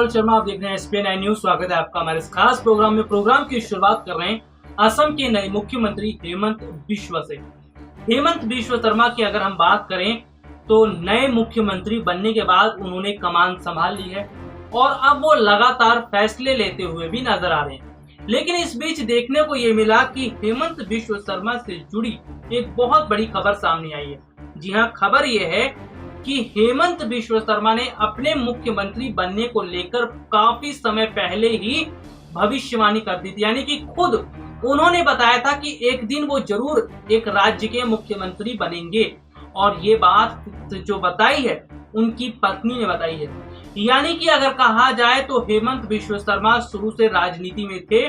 राहुल शर्मा, आप देख रहे हैं SPN न्यूज। स्वागत है आपका हमारे इस खास प्रोग्राम में। प्रोग्राम की शुरुआत कर रहे हैं असम के नए मुख्यमंत्री हेमंत बिश्वा से। हेमंत बिश्वा शर्मा की अगर हम बात करें तो नए मुख्यमंत्री बनने के बाद उन्होंने कमान संभाल ली है और अब वो लगातार फैसले लेते हुए भी नजर आ रहे हैं। लेकिन इस बीच देखने को ये मिला कि हेमंत बिश्वा शर्मा से जुड़ी एक बहुत बड़ी खबर सामने आई है। जी हाँ, खबर ये है कि हेमंत बिश्वा शर्मा ने अपने मुख्यमंत्री बनने को लेकर काफी समय पहले ही भविष्यवाणी कर दी थी। यानी कि खुद उन्होंने बताया था कि एक दिन वो जरूर एक राज्य के मुख्यमंत्री बनेंगे और ये बात जो बताई है उनकी पत्नी ने बताई है। यानी कि अगर कहा जाए तो हेमंत बिश्वा शर्मा शुरू से राजनीति में थे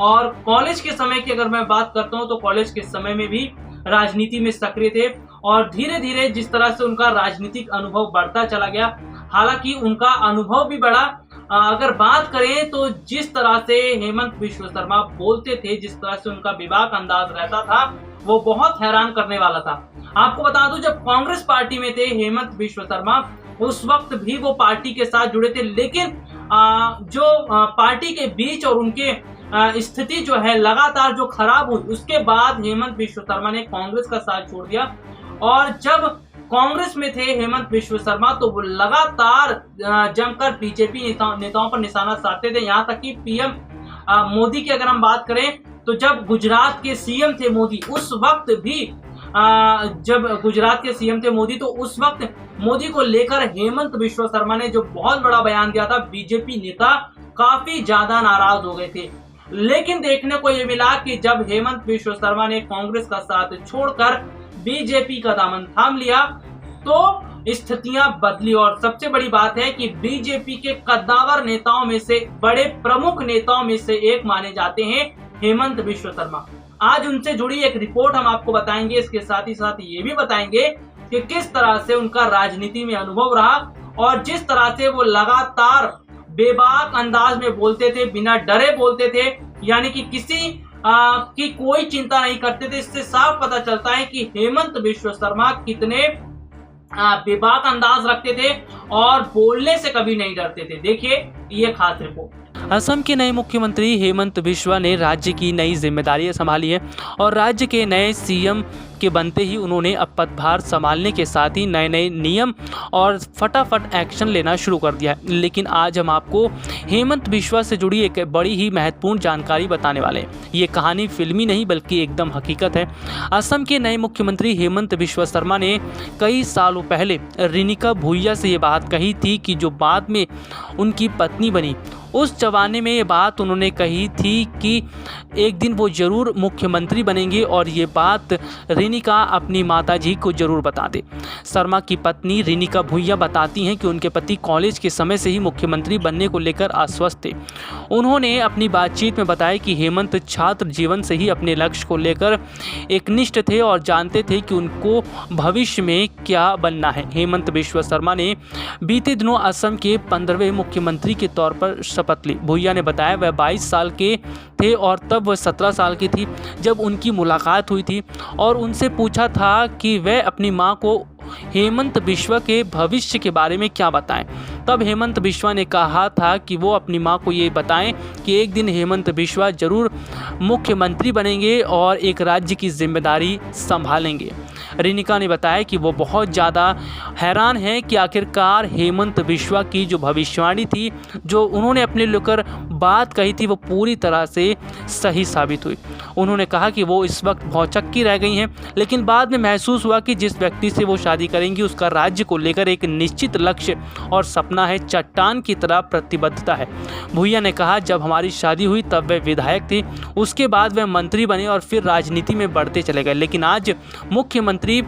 और कॉलेज के समय की अगर मैं बात करता हूं तो कॉलेज के समय में भी राजनीति में सक्रिय थे और धीरे धीरे जिस तरह से उनका राजनीतिक अनुभव बढ़ता चला गया, हालांकि उनका अनुभव भी बढ़ा। अगर बात करें तो जिस तरह से हेमंत बिश्वा शर्मा बोलते थे, जिस तरह से उनका बेबाक अंदाज रहता था, वो बहुत हैरान करने वाला था। आपको बता दूं, जब कांग्रेस पार्टी में थे हेमंत बिश्वा शर्मा, उस वक्त भी वो पार्टी के साथ जुड़े थे, लेकिन जो पार्टी के बीच और उनके स्थिति जो है लगातार जो खराब हुई, उसके बाद हेमंत बिश्वा शर्मा ने कांग्रेस का साथ छोड़ दिया। और जब कांग्रेस में थे हेमंत बिश्वा शर्मा तो वो लगातार जमकर बीजेपी नेताओं पर निशाना साधते थे। यहाँ तक कि पीएम मोदी की अगर हम बात करें तो जब गुजरात के सीएम थे मोदी, उस वक्त भी जब गुजरात के सीएम थे मोदी, तो उस वक्त मोदी को लेकर हेमंत बिश्वा शर्मा ने जो बहुत बड़ा बयान दिया था, बीजेपी नेता काफी ज्यादा नाराज हो गए थे। लेकिन देखने को ये मिला कि जब हेमंत बिश्वा शर्मा ने कांग्रेस का साथ छोड़कर बीजेपी का दामन थाम लिया तो स्थितियां बदली। और सबसे बड़ी बात है कि बीजेपी के कद्दावर नेताओं में से, बड़े प्रमुख नेताओं में से एक माने जाते हैं हेमंत बिश्वा शर्मा। आज उनसे जुड़ी एक रिपोर्ट हम आपको बताएंगे। इसके साथ ही साथ ये भी बताएंगे कि किस तरह से उनका राजनीति में अनुभव रहा और जिस तरह से वो लगातार बेबाक अंदाज में बोलते थे, बिना डरे बोलते थे, यानी कि किसी की कोई चिंता नहीं करते थे। इससे साफ पता चलता है कि हेमंत बिश्वा शर्मा कितने बेबाक अंदाज रखते थे और बोलने से कभी नहीं डरते थे। देखिए ये खास रिपोर्ट। असम के नए मुख्यमंत्री हेमंत बिश्वा ने राज्य की नई जिम्मेदारियां संभाली है और राज्य के नए सीएम के बनते ही उन्होंने अब पदभार संभालने के साथ ही नए नए नियम और फटाफट एक्शन लेना शुरू कर दिया है। लेकिन आज हम आपको हेमंत बिश्वा से जुड़ी एक बड़ी ही महत्वपूर्ण जानकारी बताने वाले हैं। ये कहानी फिल्मी नहीं बल्कि एकदम हकीकत है। असम के नए मुख्यमंत्री हेमंत बिश्वा शर्मा ने कई सालों पहले रेणुका भूइया से ये बात कही थी कि जो बाद में उनकी पत्नी बनी, उस जमाने में ये बात उन्होंने कही थी कि एक दिन वो जरूर मुख्यमंत्री बनेंगे और ये बात रेणुका अपनी माताजी को जरूर बता दे। शर्मा की पत्नी रेणुका भूइया बताती हैं कि उनके पति कॉलेज के समय से ही मुख्यमंत्री बनने को लेकर आश्वस्त थे। उन्होंने अपनी बातचीत में बताया कि हेमंत छात्र जीवन से ही अपने लक्ष्य को लेकर एकनिष्ठ थे और जानते थे कि उनको भविष्य में क्या बनना है। हेमंत बिश्वा शर्मा ने बीते दिनों असम के 15वें मुख्यमंत्री के तौर पर शपथ ली। भूइया ने बताया वह 22 साल के थे और तब वह 17 साल की थी जब उनकी मुलाकात हुई थी और उनसे पूछा था कि वह अपनी मां को हेमंत बिश्वा के भविष्य के बारे में क्या बताएं। तब हेमंत बिश्वा ने कहा था कि वो अपनी मां को ये बताएं कि एक दिन हेमंत बिश्वा जरूर मुख्यमंत्री बनेंगे और एक राज्य की जिम्मेदारी संभालेंगे। रेणुका ने बताया कि वो बहुत ज़्यादा हैरान हैं कि आखिरकार हेमंत बिश्वा की जो भविष्यवाणी थी, जो उन्होंने अपने लेकर बात कही थी, वो पूरी तरह से सही साबित हुई। उन्होंने कहा कि वो इस वक्त भौचक्की रह गई हैं, लेकिन बाद में महसूस हुआ कि जिस व्यक्ति से वो शादी करेंगी उसका राज्य को लेकर एक निश्चित लक्ष्य और सपना है, चट्टान की तरह प्रतिबद्धता है। भूइया ने कहा जब हमारी शादी हुई तब वह विधायक थे, उसके बाद वह मंत्री बने और फिर राजनीति में बढ़ते चले गए, लेकिन आज मुख्यमंत्री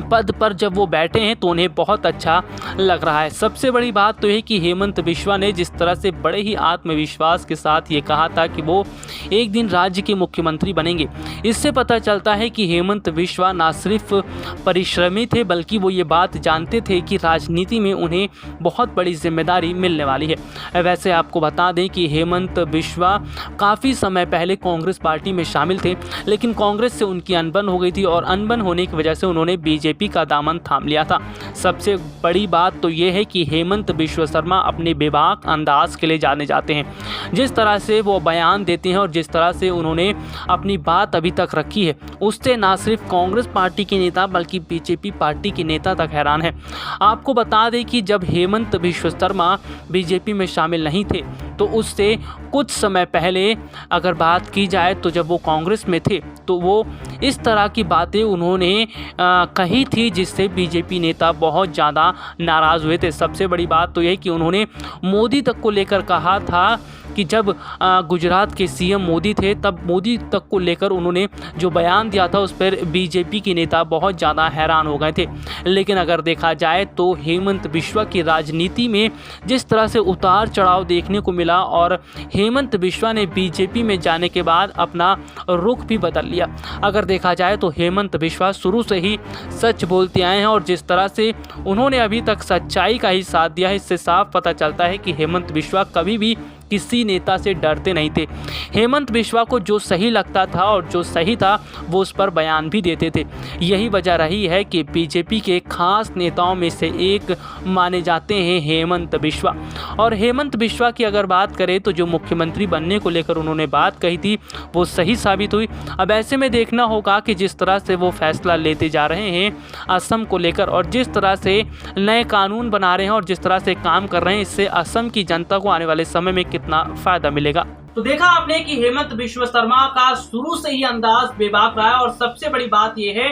पद पर जब वो बैठे हैं तो उन्हें बहुत अच्छा लग रहा है। सबसे बड़ी बात तो है कि हेमंत बिश्वा ने जिस तरह से बड़े ही आत्मविश्वास के साथ ये कहा था कि वो एक दिन राज्य के मुख्यमंत्री बनेंगे। इससे पता चलता है कि हेमंत बिश्वा न सिर्फ परिश्रमी थे बल्कि वो ये बात जानते थे कि राजनीति में उन्हें बहुत बड़ी जिम्मेदारी मिलने वाली है। वैसे आपको बता दें कि हेमंत बिश्वा काफ़ी समय पहले कांग्रेस पार्टी में शामिल थे, लेकिन कांग्रेस से उनकी अनबन हो गई थी और अनबन होने की वजह से उन्होंने बीजेपी का दामन थाम लिया था। सबसे बड़ी बात तो ये है कि हेमंत बिश्व शर्मा अपने बेबाक अंदाज के लिए जाने जाते हैं। जिस तरह से वो बयान देते हैं और जिस तरह से उन्होंने अपनी बात अभी तक रखी है, उससे ना सिर्फ कांग्रेस पार्टी के नेता बल्कि बीजेपी पार्टी के नेता तक हैरान है। आपको बता दें कि जब हेमंत बिश्व शर्मा बीजेपी में शामिल नहीं थे तो उससे कुछ समय पहले अगर बात की जाए तो जब वो कांग्रेस में थे तो वो इस तरह की बातें उन्होंने कही थी जिससे बीजेपी नेता बहुत ज़्यादा नाराज़ हुए थे। सबसे बड़ी बात तो यह कि उन्होंने मोदी तक को लेकर कहा था कि जब गुजरात के सीएम मोदी थे तब मोदी तक को लेकर उन्होंने जो बयान दिया था उस पर बीजेपी के नेता बहुत ज़्यादा हैरान हो गए थे। लेकिन अगर देखा जाए तो हेमंत बिश्वा की राजनीति में जिस तरह से उतार चढ़ाव देखने को मिला और हेमंत बिश्वा ने बीजेपी में जाने के बाद अपना रुख भी बदल लिया। अगर देखा जाए तो हेमंत बिश्वा शुरू से ही सच बोलते आए हैं और जिस तरह से उन्होंने अभी तक सच्चाई का ही साथ दिया है, इससे साफ पता चलता है कि हेमंत बिश्वा कभी भी किसी नेता से डरते नहीं थे। हेमंत बिश्वा को जो सही लगता था और जो सही था वो उस पर बयान भी देते थे। यही वजह रही है कि बीजेपी के खास नेताओं में से एक माने जाते हैं हेमंत बिश्वा। और हेमंत बिश्वा की अगर बात करें तो जो मुख्यमंत्री बनने को लेकर उन्होंने बात कही थी वो सही साबित हुई। अब ऐसे में देखना होगा कि जिस तरह से वो फैसला लेते जा रहे हैं असम को लेकर और जिस तरह से नए कानून बना रहे हैं और जिस तरह से काम कर रहे हैं, इससे असम की जनता को आने वाले समय में कितना फायदा मिलेगा। तो देखा आपने कि हेमंत बिश्व शर्मा का शुरू से ही अंदाज बेबाक रहा है और सबसे बड़ी बात यह है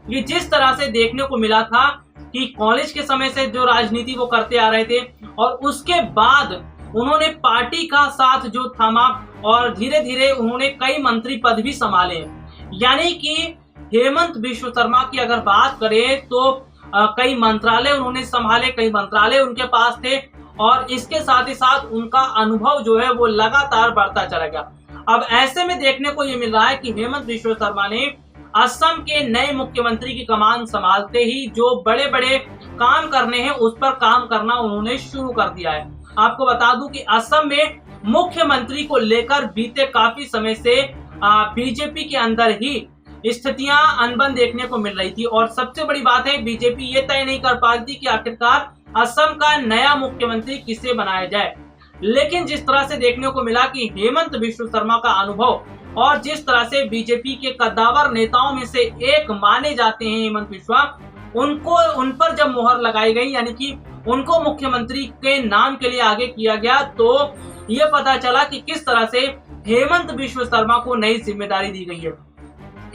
कि जिस तरह से देखने को मिला था कि कॉलेज के समय से जो राजनीति वो करते आ रहे थे और उसके बाद उन्होंने पार्टी का साथ जो थामा और धीरे धीरे उन्होंने कई मंत्री पद भी संभाले। यानी कि हेमंत बिश्व शर्मा की अगर बात करें तो कई मंत्रालय उन्होंने संभाले, कई मंत्रालय उनके पास थे और इसके साथ ही साथ उनका अनुभव जो है वो लगातार बढ़ता चला गया। अब ऐसे में देखने को ये मिल रहा है कि हेमंत बिश्व शर्मा ने असम के नए मुख्यमंत्री की कमान संभालते ही जो बड़े बड़े काम करने हैं उस पर काम करना उन्होंने शुरू कर दिया है। आपको बता दूं कि असम में मुख्यमंत्री को लेकर बीते काफी समय से बीजेपी के अंदर ही स्थितियां अनबन देखने को मिल रही थी और सबसे बड़ी बात है बीजेपी ये तय नहीं कर पा रही थी कि आखिरकार असम का नया मुख्यमंत्री किसे बनाया जाए। लेकिन जिस तरह से देखने को मिला कि हेमंत बिश्व शर्मा का अनुभव और जिस तरह से बीजेपी के कद्दावर नेताओं में से एक माने जाते हैं हेमंत बिश्वा, उन पर जब मोहर लगाई गई यानी कि उनको मुख्यमंत्री के नाम के लिए आगे किया गया तो ये पता चला कि किस तरह से हेमंत बिश्व शर्मा को नई जिम्मेदारी दी गई है।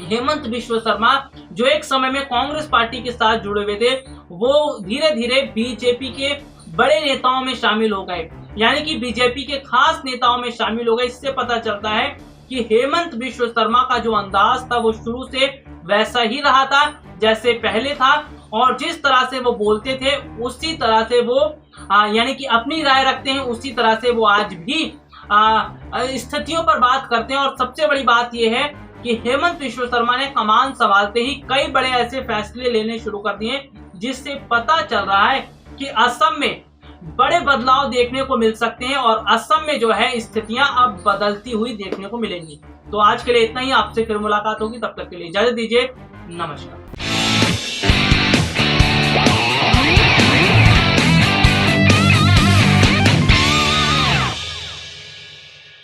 हेमंत बिश्व शर्मा जो एक समय में कांग्रेस पार्टी के साथ जुड़े हुए थे वो धीरे धीरे बीजेपी के बड़े नेताओं में शामिल हो गए, यानी कि बीजेपी के खास नेताओं में शामिल हो गए। इससे पता चलता है कि हेमंत बिश्व शर्मा का जो अंदाज था वो शुरू से वैसा ही रहा था जैसे पहले था और जिस तरह से वो बोलते थे उसी तरह से वो यानी कि अपनी राय रखते हैं, उसी तरह से वो आज भी स्थितियों पर बात करते हैं। और सबसे बड़ी बात यह है कि हेमंत बिश्व शर्मा ने कमान संभालते ही कई बड़े ऐसे फैसले लेने शुरू कर दिए जिससे पता चल रहा है कि असम में बड़े बदलाव देखने को मिल सकते हैं और असम में जो है स्थितियां अब बदलती हुई देखने को मिलेंगी। तो आज के लिए इतना ही, आपसे फिर मुलाकात होगी, तब तक के लिए इजाजत दीजिए, नमस्कार।